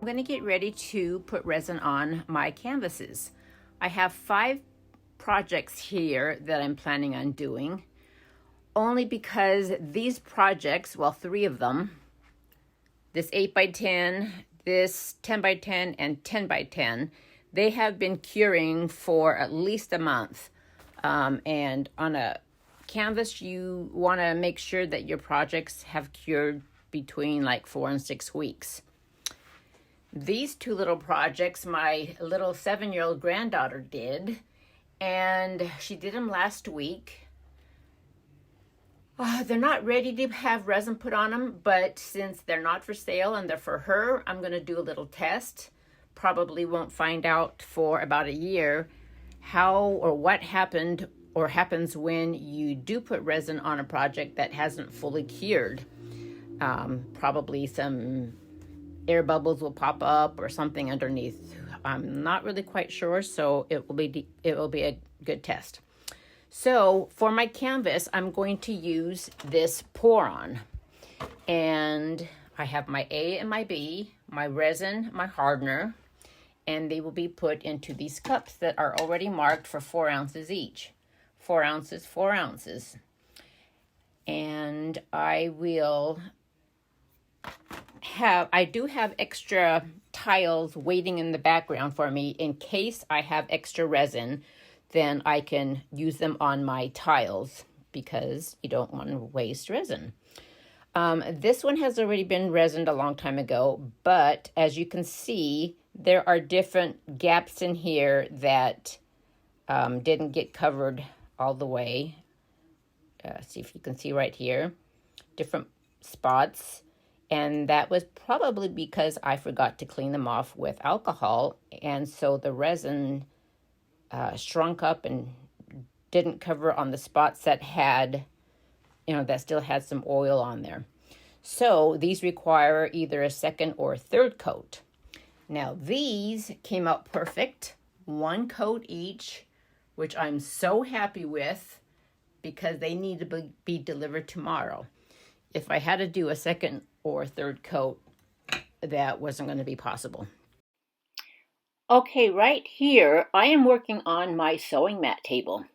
I'm going to get ready to put resin on my canvases. I have 5 projects here that I'm planning on doing, only because these projects, well, 3 of them, this 8x10, this 10x10, and 10x10, they have been curing for at least a month. And on a canvas, you want to make sure that your projects have cured between like 4 and 6 weeks. These 2 little projects my little 7-year-old granddaughter did, and she did them last week. They're not ready to have resin put on them, but since they're not for sale and they're for her, I'm going to do a little test. Probably won't find out for about a year how or what happened or happens when you do put resin on a project that hasn't fully cured. Probably some air bubbles will pop up or something underneath. I'm not really quite sure, so it will be a good test. So for my canvas, I'm going to use this pour-on, and I have my A and my B, my resin, my hardener, and they will be put into these cups that are already marked for 4 ounces each. 4 ounces, 4 ounces. And I do have extra tiles waiting in the background for me in case I have extra resin. Then I can use them on my tiles because you don't want to waste resin. This one has already been resined a long time ago, but as you can see, there are different gaps in here that didn't get covered all the way. See if you can see right here, different spots. And that was probably because I forgot to clean them off with alcohol. And so the resin shrunk up and didn't cover on the spots that had, that still had some oil on there. So these require either a second or a third coat. Now these came out perfect, 1 coat each, which I'm so happy with because they need to be delivered tomorrow. If I had to do a second or third coat, that wasn't going to be possible. Okay, right here, I am working on my sewing mat table.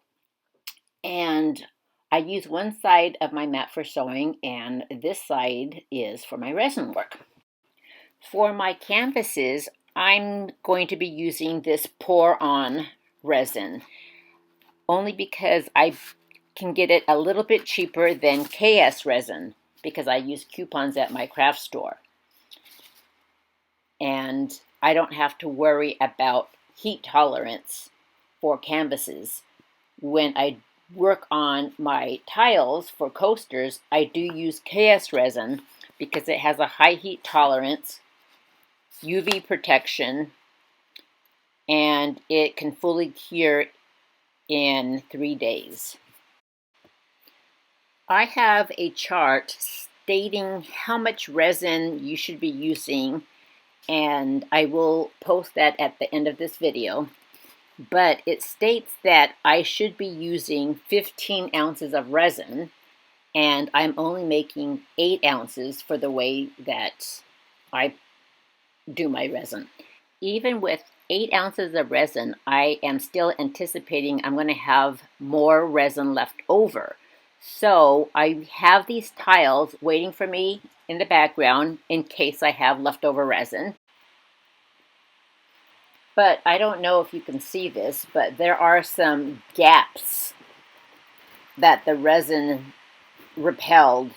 And I use one side of my mat for sewing, and this side is for my resin work. For my canvases, I'm going to be using this pour-on resin, only because I can get it a little bit cheaper than KS resin, because I use coupons at my craft store. And I don't have to worry about heat tolerance for canvases. When I work on my tiles for coasters, I do use KS resin because it has a high heat tolerance, UV protection, and it can fully cure in 3 days. I have a chart stating how much resin you should be using, and I will post that at the end of this video. But it states that I should be using 15 ounces of resin, and I'm only making 8 ounces for the way that I do my resin. Even with 8 ounces of resin, I am still anticipating I'm going to have more resin left over. So I have these tiles waiting for me in the background in case I have leftover resin. But I don't know if you can see this, but there are some gaps that the resin repelled.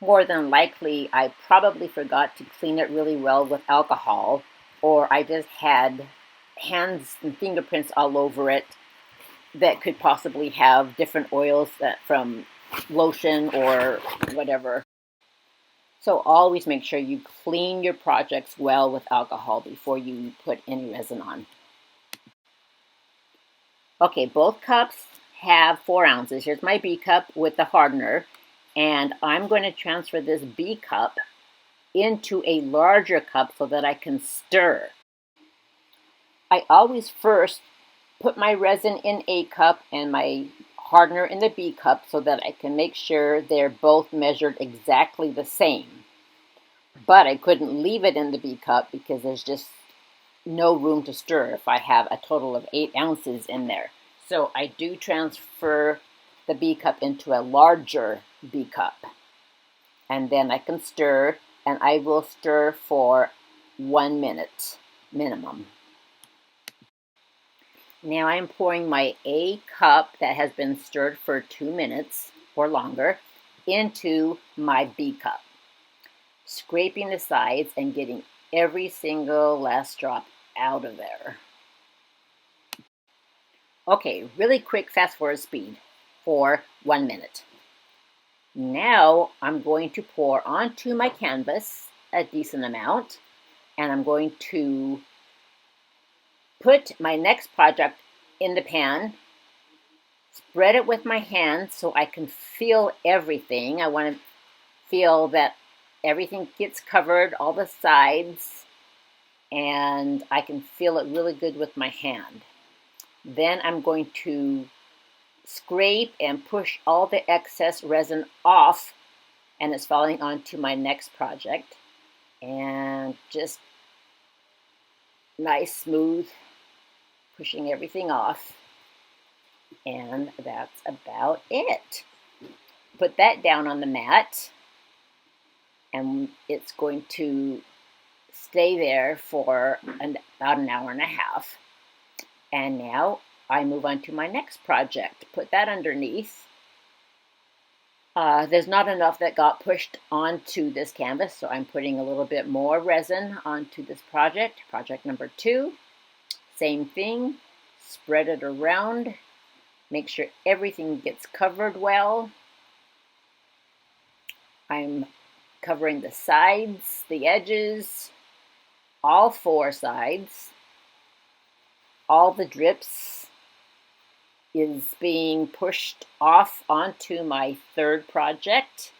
More than likely, I probably forgot to clean it really well with alcohol, or I just had hands and fingerprints all over it that could possibly have different oils from lotion or whatever. So always make sure you clean your projects well with alcohol before you put any resin on. Okay, both cups have 4 ounces. Here's my B cup with the hardener, and I'm going to transfer this B cup into a larger cup so that I can stir. I always first put my resin in A cup and my hardener in the B cup so that I can make sure they're both measured exactly the same. but I couldn't leave it in the B cup because there's just no room to stir if I have a total of 8 ounces in there. So I do transfer the B cup into a larger B cup. And then I can stir, and I will stir for 1 minute minimum. Now I'm pouring my A cup that has been stirred for 2 minutes or longer into my B cup, scraping the sides and getting every single last drop out of there. Okay, really quick fast forward speed for 1 minute. Now I'm going to pour onto my canvas a decent amount, and I'm going to put my next project in the pan, spread it with my hand so I can feel everything. I want to feel that everything gets covered, all the sides, and I can feel it really good with my hand. Then I'm going to scrape and push all the excess resin off, and it's falling onto my next project. And just nice, smooth, pushing everything off. And that's about it. Put that down on the mat, and it's going to stay there for about an hour and a half. And now I move on to my next project. Put that underneath. There's not enough that got pushed onto this canvas, so I'm putting a little bit more resin onto this project. Project number 2. Same thing. Spread it around. Make sure everything gets covered well. I'm covering the sides, the edges, all 4 sides. All the drips is being pushed off onto my third project,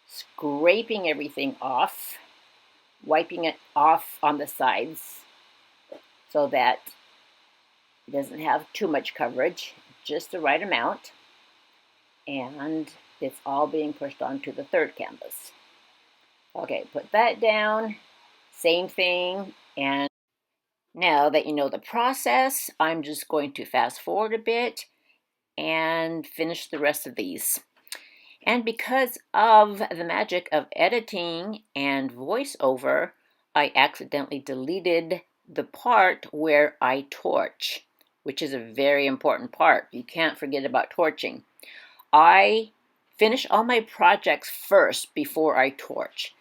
scraping everything off, wiping it off on the sides so that it doesn't have too much coverage, just the right amount, and it's all being pushed onto the third canvas. Okay, put that down, same thing, and now that you know the process, I'm just going to fast forward a bit and finish the rest of these. And because of the magic of editing and voiceover, I accidentally deleted the part where I torch, which is a very important part. You can't forget about torching. I finish all my projects first before I torch.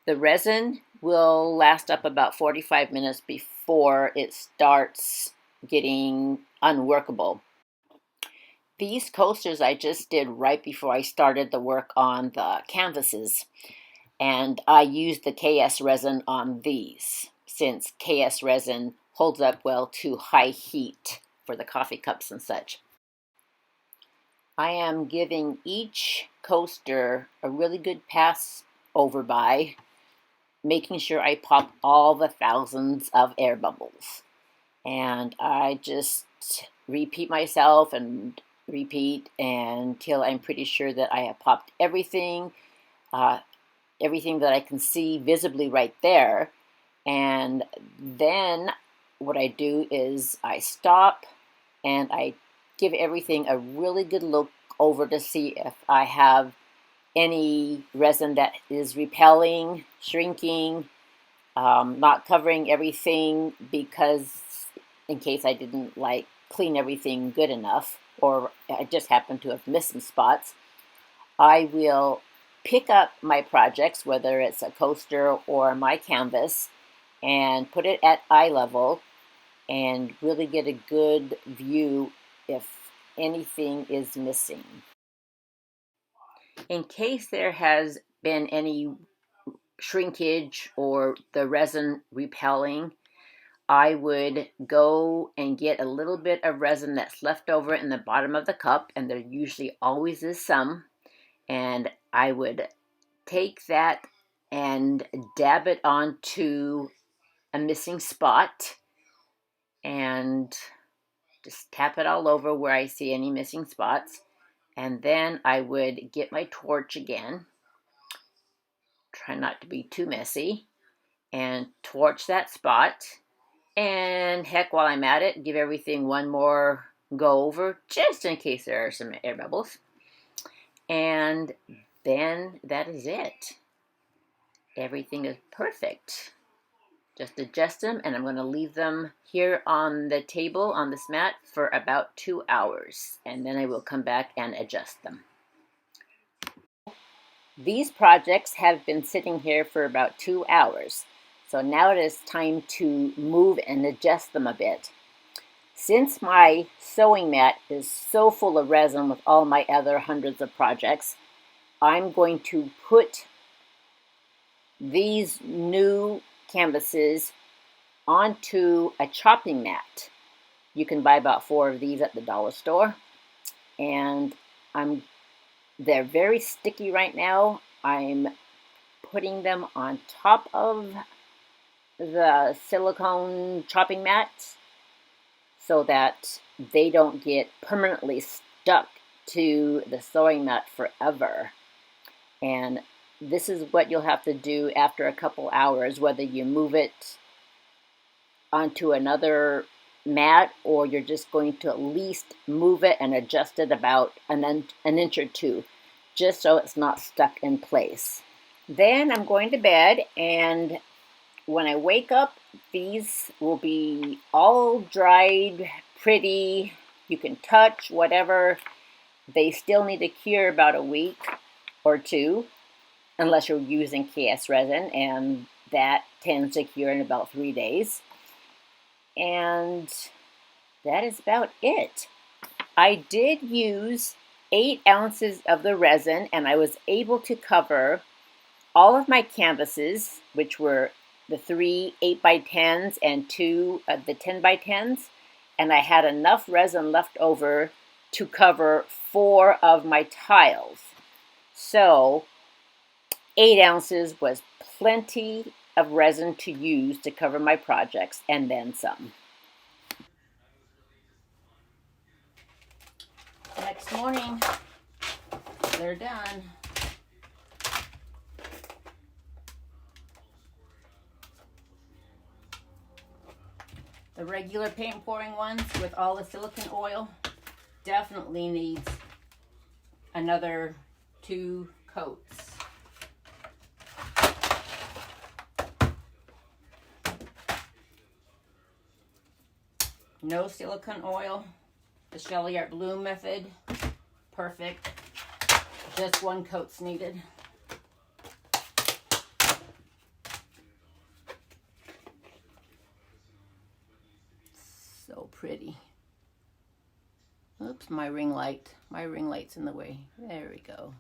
The resin will last up about 45 minutes before it starts getting unworkable. These coasters I just did right before I started the work on the canvases, and I used the KS resin on these since KS resin holds up well to high heat for the coffee cups and such. I am giving each coaster a really good pass over by, making sure I pop all the thousands of air bubbles. And I just repeat myself and repeat until I'm pretty sure that I have popped everything, everything that I can see visibly right there. And then what I do is I stop and I give everything a really good look over to see if I have any resin that is repelling, shrinking, not covering everything because in case I didn't clean everything good enough or I just happened to have missed some spots. I will pick up my projects, whether it's a coaster or my canvas, and put it at eye level and really get a good view if anything is missing. In case there has been any shrinkage or the resin repelling, I would go and get a little bit of resin that's left over in the bottom of the cup, and there usually always is some, and I would take that and dab it onto a missing spot and just tap it all over where I see any missing spots. And then I would get my torch again try not to be too messy, and torch that spot. And heck, while I'm at it, give everything one more go over, just in case there are some air bubbles. And then that is it. Everything is perfect. Just adjust them, and I'm going to leave them here on the table on this mat for about 2 hours, and then I will come back and adjust them. These projects have been sitting here for about 2 hours, so now it is time to move and adjust them a bit. Since my sewing mat is so full of resin with all my other hundreds of projects, I'm going to put these new canvases onto a chopping mat. You can buy about 4 of these at the dollar store, and they're very sticky right now. I'm putting them on top of the silicone chopping mat so that they don't get permanently stuck to the sewing mat forever. And this is what you'll have to do after a couple hours, whether you move it onto another mat or you're just going to at least move it and adjust it about an inch or two, just so it's not stuck in place. Then I'm going to bed, and when I wake up, these will be all dried, pretty. You can touch, whatever. They still need to cure about a week or two, unless you're using KS resin, and that tends to cure in about 3 days. And that is about it. I did use 8 ounces of the resin, and I was able to cover all of my canvases, which were the 3 8x10s and 2 of the 10x10s, and I had enough resin left over to cover 4 of my tiles. So 8 ounces was plenty of resin to use to cover my projects, and then some. Next morning, they're done. The regular paint pouring ones with all the silicone oil definitely needs another 2 coats. No silicone oil. The Shelly Art Bloom method. Perfect. Just 1 coat's needed. So pretty. Oops, my ring light. My ring light's in the way. There we go.